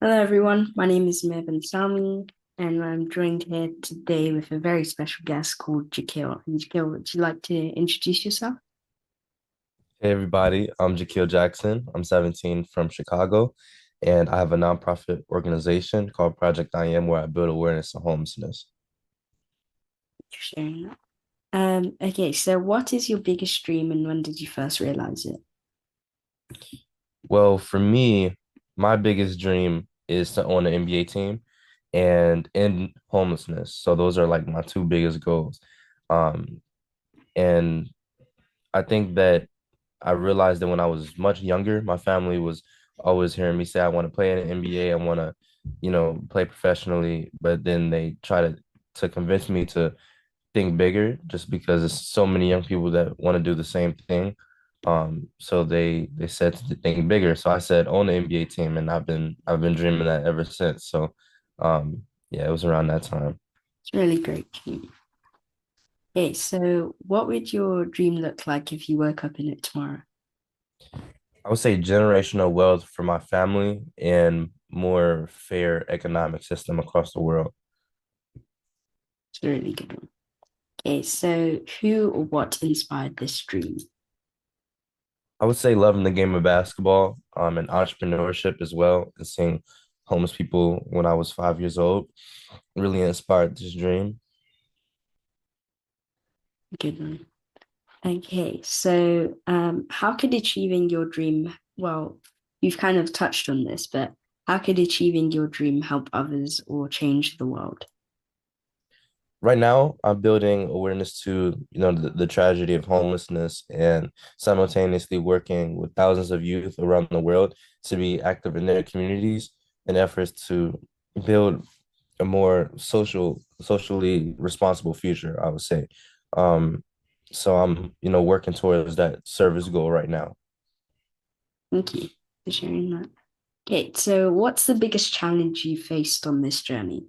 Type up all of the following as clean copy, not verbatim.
Hello, everyone. My name is Mevin Sami, and I'm joined here today with a very special guest called Jahkil. And Jahkil, would you like to introduce yourself? Hey everybody, I'm JahkilJackson. I'm 17 from Chicago, and I have a nonprofit organization called Project I Am where I build awareness of homelessness. Thank you for sharing that. Okay, so what is your biggest dream and when did you first realize it? Well, for me, my biggest dream is to own an NBA team and end homelessness. So those are like my two biggest goals. Um, and I think that I realized that when I was much younger, my family was always hearing me say, I want to play in the NBA, I want to, play professionally. But then they try to convince me to think bigger just because there's so many young people that want to do the same thing. So they said to think bigger. So I said own the NBA team, and I've been dreaming that ever since. So yeah, it was around that time. It's really great. Okay, so what would your dream look like if you woke up in it tomorrow? I would say generational wealth for my family and more fair economic system across the world. It's a really good one. Okay, so who or what inspired this dream? I would say loving the game of basketball, and entrepreneurship as well, and seeing homeless people when I was 5 years old really inspired this dream. Good one. Okay, so how could achieving your dream, well, you've kind of touched on this, but how could achieving your dream help others or change the world? Right now, I'm building awareness to, the tragedy of homelessness and simultaneously working with thousands of youth around the world to be active in their communities in efforts to build a more socially responsible future, I would say. Um, so I'm, working towards that service goal right now. Thank you for sharing that. Okay, so what's the biggest challenge you faced on this journey?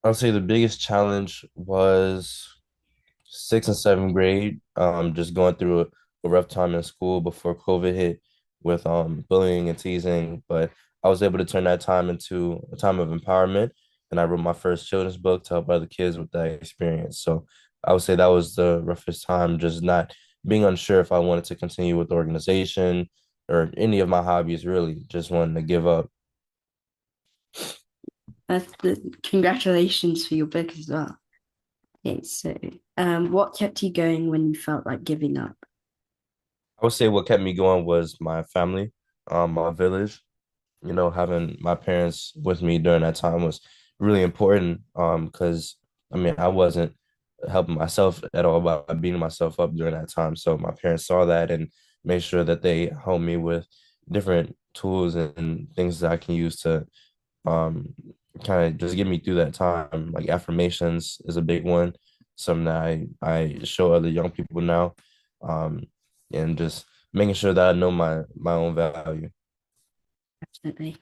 I would say the biggest challenge was sixth and seventh grade, just going through a rough time in school before COVID hit with bullying and teasing. But I was able to turn that time into a time of empowerment, and I wrote my first children's book to help other kids with that experience. So I would say that was the roughest time, just not being unsure if I wanted to continue with the organization or any of my hobbies, really, just wanting to give up. Congratulations for your book as well. Okay, so what kept you going when you felt like giving up? I would say what kept me going was my family, my village. Having my parents with me during that time was really important. Because I mean, I wasn't helping myself at all by beating myself up during that time. So my parents saw that and made sure that they helped me with different tools and things that I can use to um kind of just get me through that time. Like affirmations is a big one, something that I show other young people now. Um, and just making sure that I know my own value. Definitely.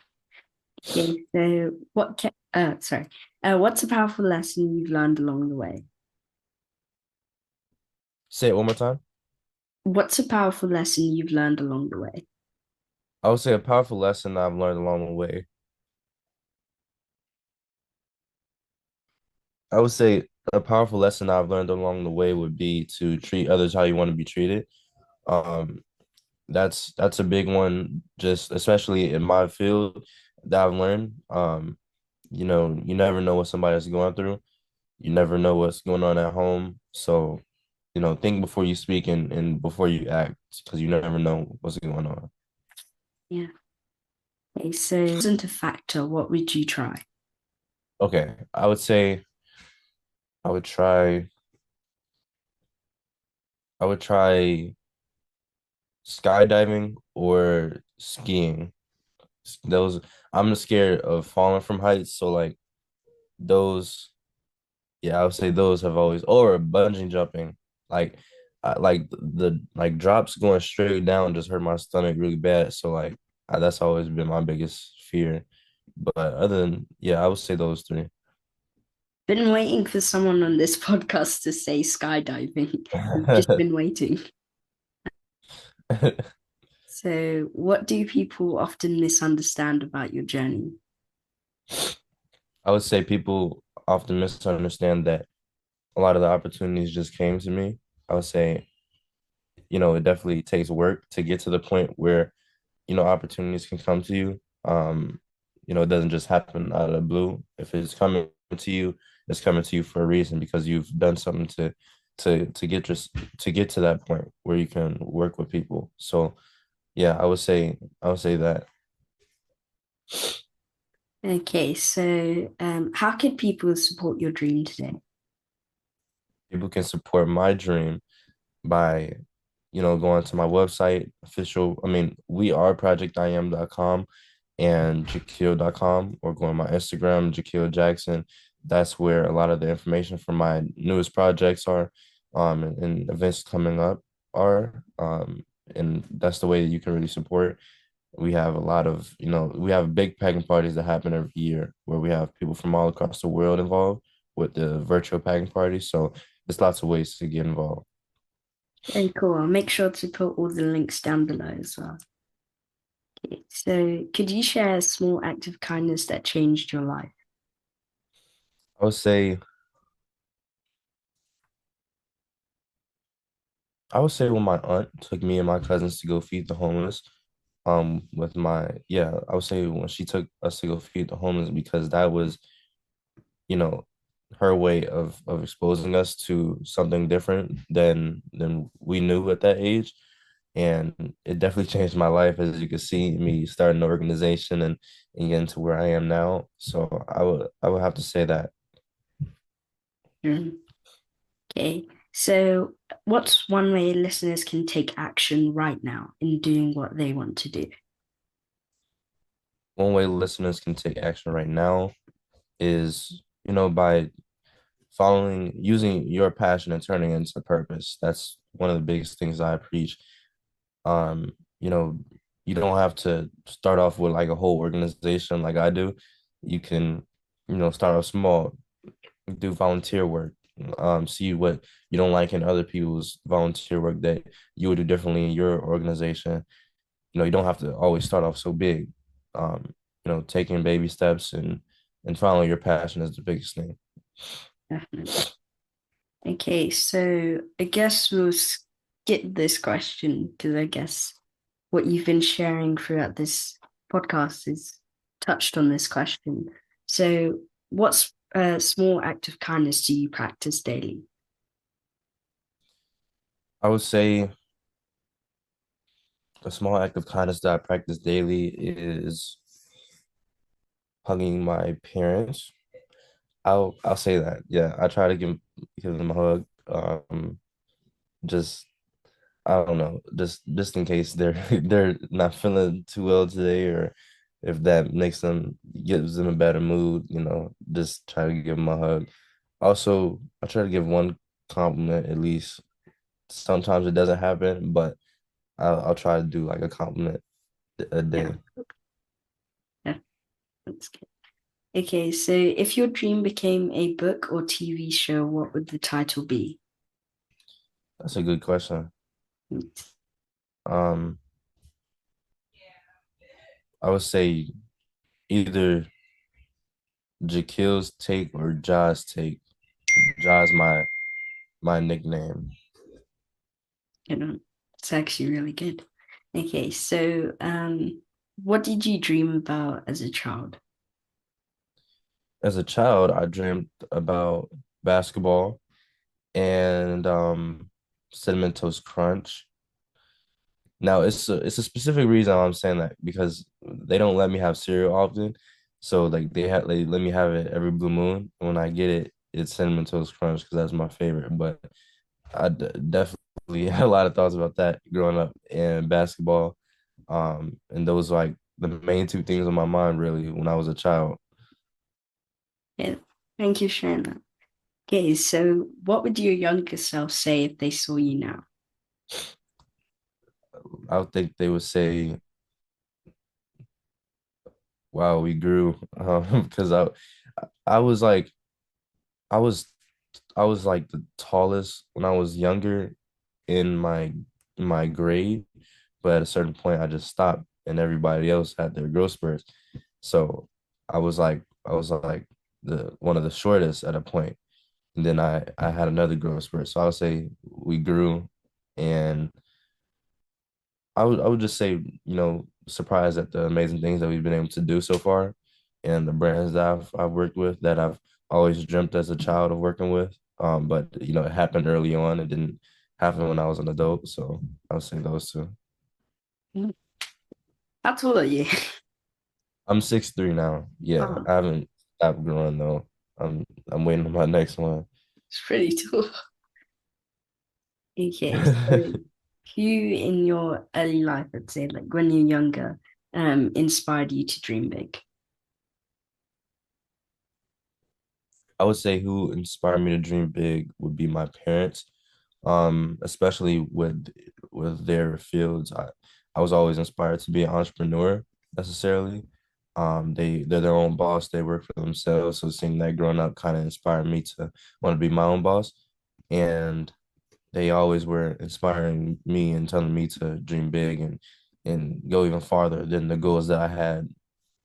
Okay, so what's a powerful lesson you've learned along the way? Say it one more time. What's a powerful lesson you've learned along the way? I would say a powerful lesson that I've learned along the way. I would say a powerful lesson I've learned along the way would be to treat others how you want to be treated. Um, that's a big one, just especially in my field that I've learned. You never know what somebody's going through. You never know what's going on at home. So, think before you speak and before you act, because you never know what's going on. Yeah. Okay, so if it wasn't a factor, what would you try? Okay, I would say I would try I would try skydiving or skiing. Those I'm scared of falling from heights, so like those, yeah, I would say those have always or bungee jumping. Like like the like drops going straight down just hurt my stomach really bad. So like that's always been my biggest fear. But other than yeah, I would say those three. Been waiting for someone on this podcast to say skydiving. We've just been waiting. So, what do people often misunderstand about your journey? I would say people often misunderstand that a lot of the opportunities just came to me. I would say, it definitely takes work to get to the point where, opportunities can come to you. It doesn't just happen out of the blue. If it's coming to you, it's coming to you for a reason because you've done something to get just to get to that point where you can work with people. So yeah, I would say that Okay, so how can people support your dream today? people can support my dream by going to my website, we are projectim.com and Jahkil.com, or going to my Instagram, JahkilJackson. That's where a lot of the information for my newest projects are, and events coming up are. And that's the way that you can really support. We have a lot of, we have big packing parties that happen every year where we have people from all across the world involved with the virtual packing parties. So there's lots of ways to get involved. Very cool. I'll make sure to put all the links down below as well. Okay, so could you share a small act of kindness that changed your life? I would say I would say when my aunt took me and my cousins to go feed the homeless, I would say when she took us to go feed the homeless, because that was, you know, her way of exposing us to something different than we knew at that age. And it definitely changed my life, as you can see me starting an organization and getting to where I am now. So I would have to say that. Mm, okay, so what's one way listeners can take action right now in doing what they want to do? One way listeners can take action right now is, by using your passion and turning it into purpose. That's one of the biggest things I preach. Um, you know, you don't have to start off with like a whole organization like I do. You can, start off small, do volunteer work, see what you don't like in other people's volunteer work that you would do differently in your organization. You don't have to always start off so big. Um, taking baby steps and following your passion is the biggest thing. Definitely. Okay, so I guess we'll skip this question because I guess what you've been sharing throughout this podcast is touched on this question. So, what's a small act of kindness do you practice daily? I would say a small act of kindness that I practice daily is hugging my parents. I'll say that. Yeah, I try to give them a hug. Just I don't know, just in case they're they're not feeling too well today, or if that gives them a better mood, just try to give them a hug. Also, I try to give one compliment at least. Sometimes it doesn't happen, but I'll try to do like a compliment a Yeah, day. yeah, that's good. Okay, so if your dream became a book or TV show, what would the title be? That's a good question. Um, I would say either Jahkil's take or Jah's take. Jah's my nickname. You know, it's actually really good. Okay, so what did you dream about as a child? As a child, I dreamed about basketball and Cinnamon Toast Crunch. Now it's a specific reason why I'm saying that, because they don't let me have cereal often. So like they let me have it every blue moon. When I get it, it's Cinnamon Toast Crunch because that's my favorite. But definitely had a lot of thoughts about that growing up in basketball. And those were like the main two things on my mind really when I was a child. Yeah, thank you for sharing that. Okay, so what would your younger self say if they saw you now? I would think they would say, "Wow, we grew," because I was like I was I was like the tallest when I was younger in my grade, but at a certain point I just stopped and everybody else had their growth spurts. So I was like I was like the one of the shortest at a point. And then I had another growth spurt. So I would say we grew, and I would just say, surprised at the amazing things that we've been able to do so far, and the brands that I've worked with that I've always dreamt as a child of working with. But it happened early on. It didn't happen when I was an adult. So I would say those two. How tall are you? I'm 6'3" now. Yeah, Oh, I haven't stopped growing though. I'm waiting on my next one. it's pretty tall. Okay, so who in your early life, I'd say, like when you're younger, inspired you to dream big? I would say who inspired me to dream big would be my parents, especially with their fields. I was always inspired to be an entrepreneur necessarily. They're their own boss. They work for themselves. So seeing that growing up kind of inspired me to want to be my own boss. And they always were inspiring me and telling me to dream big and go even farther than the goals that I had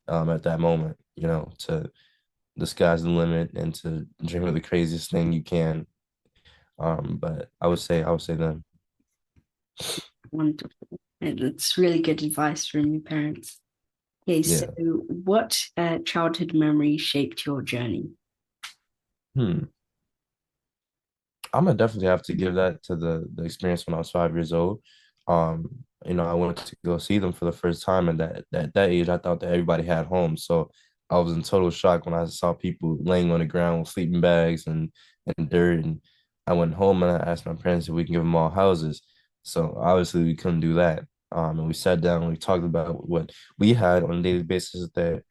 at that moment, to the sky's the limit and to dream of the craziest thing you can. But I would say them. Wonderful. And that's really good advice from your parents. Okay, so Yeah. what childhood memory shaped your journey? Hmm. I'm gonna definitely have to give that to the experience when I was 5 years old. I went to go see them for the first time, and that age, I thought that everybody had homes. So I was in total shock when I saw people laying on the ground with sleeping bags and dirt. And I went home and I asked my parents if we can give them all houses. So obviously we couldn't do that. And we sat down and we talked about what we had on a daily basis that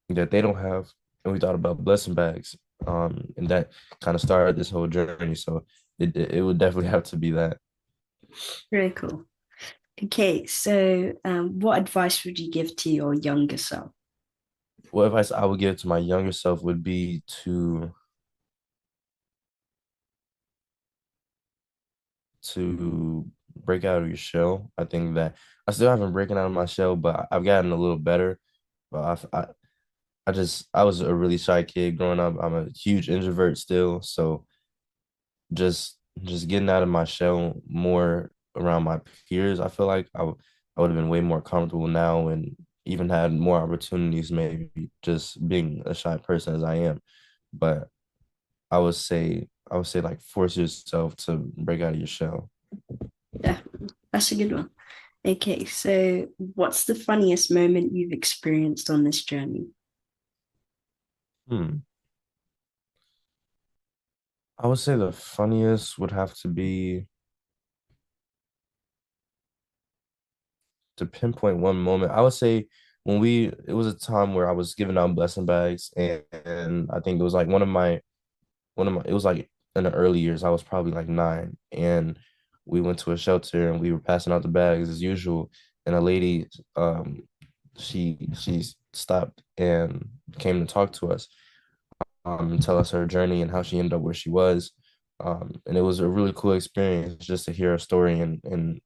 they don't have, and we thought about blessing bags. And that kind of started this whole journey. So it would definitely have to be that. Very cool. Okay, so what advice would you give to your younger self? What advice I would give to my younger self would be to break out of your shell. I think that I still haven't broken out of my shell, but I've gotten a little better. But I was a really shy kid growing up. I'm a huge introvert still, so just getting out of my shell more around my peers, I feel like I would have been way more comfortable now and even had more opportunities, maybe just being a shy person as I am. But I would say like force yourself to break out of your shell. Yeah, that's a good one. Okay, so what's the funniest moment you've experienced on this journey? Hmm. I would say the funniest would have to be to pinpoint one moment. I would say it was a time where I was giving out blessing bags, and I think it was like it was like in the early years. I was probably like 9, and we went to a shelter and we were passing out the bags as usual. And a lady, she stopped and came to talk to us, and tell us her journey and how she ended up where she was. And it was a really cool experience just to hear her story. And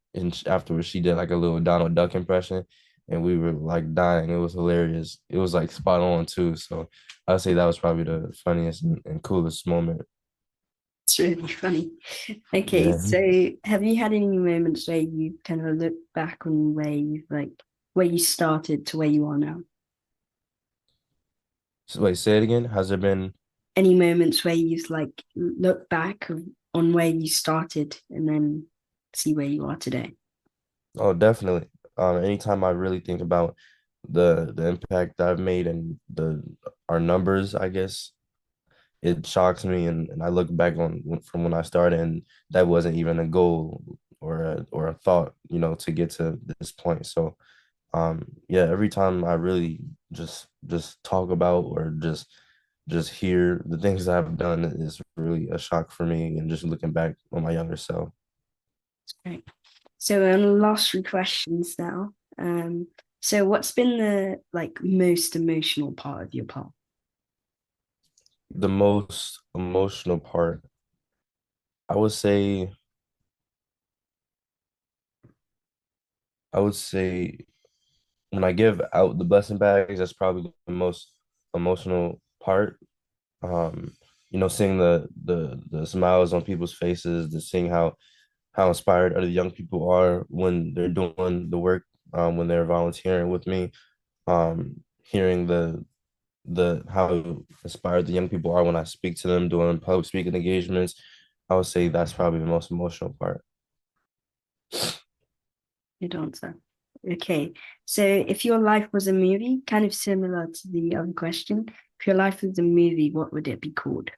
afterwards, she did like a little Donald Duck impression, and we were like dying. It was hilarious. It was like spot on too. So I'd say that was probably the funniest and coolest moment. It's really funny. Okay, Yeah. so have you had any moments where you kind of look back on where you've like where you started to where you are now? So wait, say it again. Has there been? Any moments where you've like look back on where you started and then see where you are today? Oh, definitely. Anytime I really think about the impact I've made and the our numbers, I guess it shocks me, and I look back on from when I started, and that wasn't even a goal or a thought, to get to this point. So yeah, every time I really just talk about or just hear the things that I've done is really a shock for me, and just looking back on my younger self. Great. So we're on the last three questions now. So what's been the like most emotional part of your path? The most emotional part, I would say, I would say when I give out the blessing bags, that's probably the most emotional part. Um, seeing the smiles on people's faces, the seeing how inspired other young people are when they're doing the work, when they're volunteering with me, hearing the how inspired the young people are when I speak to them doing public speaking engagements. I would say that's probably the most emotional part. Good answer. Okay, so if your life was a movie, kind of similar to the other question, if your life was a movie, what would it be called?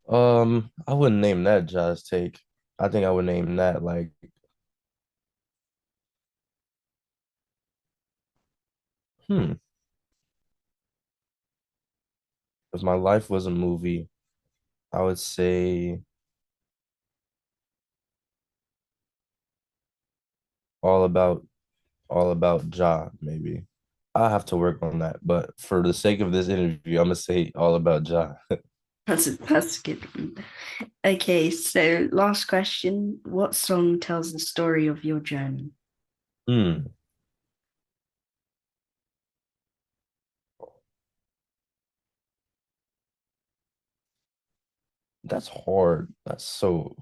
I wouldn't name that Jazz Take. I think I would name that like, hmm, if my life was a movie, I would say all about all about Ja, maybe. I have to work on that, but for the sake of this interview, I'm gonna say all about Ja. That's a good one. Okay, so last question. What song tells the story of your journey? Hmm, that's hard. That's so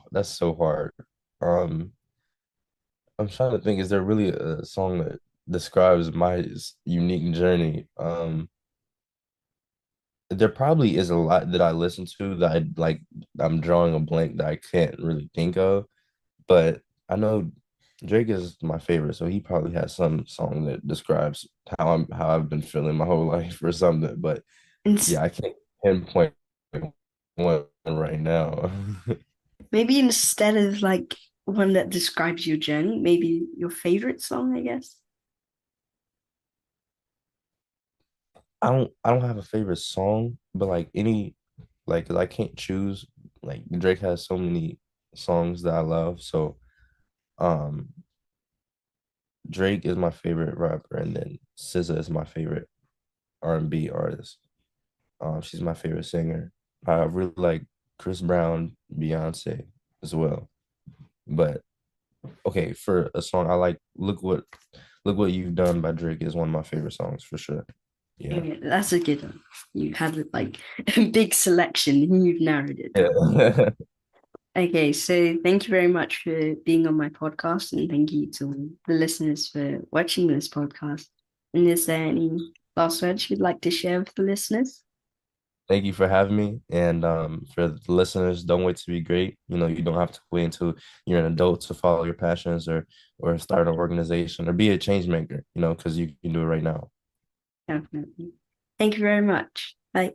hard. Um, I'm trying to think, is there really a song that describes my unique journey? There probably is a lot that I listen to that I like. I'm drawing a blank that I can't really think of, but I know Drake is my favorite, so he probably has some song that describes how I've been feeling my whole life or something. But And yeah, I can't pinpoint one right now. maybe instead of like one that describes your journey, maybe your favorite song, I guess. I don't have a favorite song, but like any like 'cause I can't choose. Like Drake has so many songs that I love. So um Drake is my favorite rapper, and then SZA is my favorite R&B artist. She's my favorite singer. I really like Chris Brown, Beyonce as well. But okay, for a song I like, Look What You've Done by Drake is one of my favorite songs for sure. Yeah. Okay, that's a good one. You had like a big selection and you've narrowed it down. Yeah. Okay, so thank you very much for being on my podcast, and thank you to the listeners for watching this podcast. And is there any last words you'd like to share with the listeners? Thank you for having me. And for the listeners, don't wait to be great. You don't have to wait until you're an adult to follow your passions or start an organization or be a change maker, because you can do it right now. Definitely. Thank you very much. Bye.